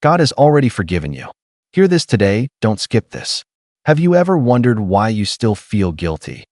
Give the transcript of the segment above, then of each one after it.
God has already forgiven you. Hear this today, don't skip this. Have you ever wondered why you still feel guilty,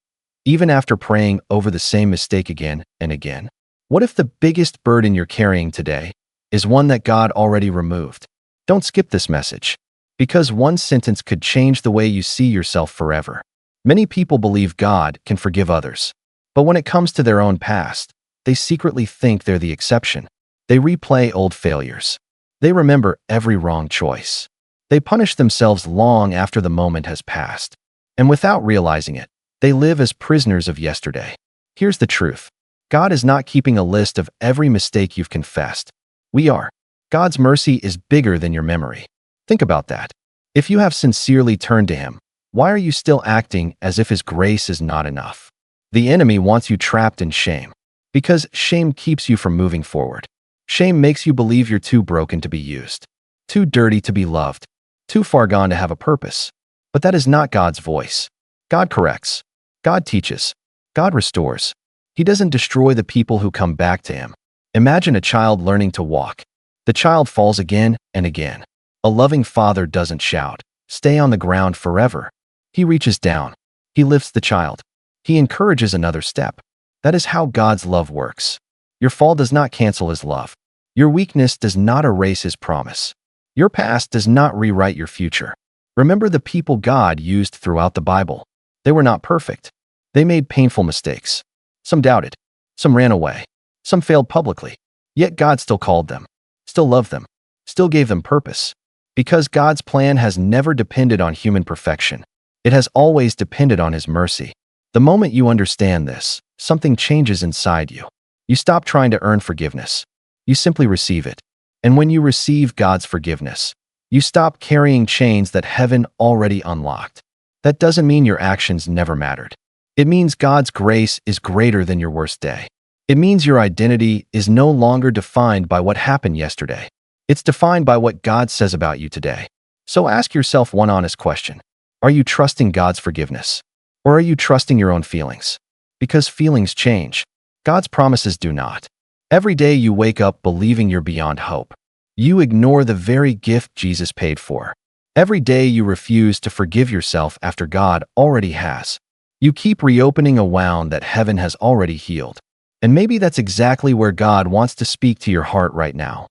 even after praying over the same mistake again and again? What if the biggest burden you're carrying today is one that God already removed? Don't skip this message, because one sentence could change the way you see yourself forever. Many people believe God can forgive others, but when it comes to their own past, they secretly think they're the exception. They replay old failures. They remember every wrong choice. They punish themselves long after the moment has passed. And without realizing it, they live as prisoners of yesterday. Here's the truth. God is not keeping a list of every mistake you've confessed. We are. God's mercy is bigger than your memory. Think about that. If you have sincerely turned to Him, why are you still acting as if His grace is not enough? The enemy wants you trapped in shame, because shame keeps you from moving forward. Shame makes you believe you're too broken to be used, too dirty to be loved, too far gone to have a purpose. But that is not God's voice. God corrects. God teaches. God restores. He doesn't destroy the people who come back to Him. Imagine a child learning to walk. The child falls again and again. A loving father doesn't shout, "Stay on the ground forever." He reaches down. He lifts the child. He encourages another step. That is how God's love works. Your fall does not cancel His love. Your weakness does not erase His promise. Your past does not rewrite your future. Remember the people God used throughout the Bible. They were not perfect. They made painful mistakes. Some doubted. Some ran away. Some failed publicly. Yet God still called them, still loved them, still gave them purpose. Because God's plan has never depended on human perfection. It has always depended on His mercy. The moment you understand this, something changes inside you. You stop trying to earn forgiveness. You simply receive it. And when you receive God's forgiveness, you stop carrying chains that heaven already unlocked. That doesn't mean your actions never mattered. It means God's grace is greater than your worst day. It means your identity is no longer defined by what happened yesterday. It's defined by what God says about you today. So ask yourself one honest question. Are you trusting God's forgiveness? Or are you trusting your own feelings? Because feelings change. God's promises do not. Every day you wake up believing you're beyond hope. You ignore the very gift Jesus paid for. Every day you refuse to forgive yourself after God already has. You keep reopening a wound that heaven has already healed. And maybe that's exactly where God wants to speak to your heart right now.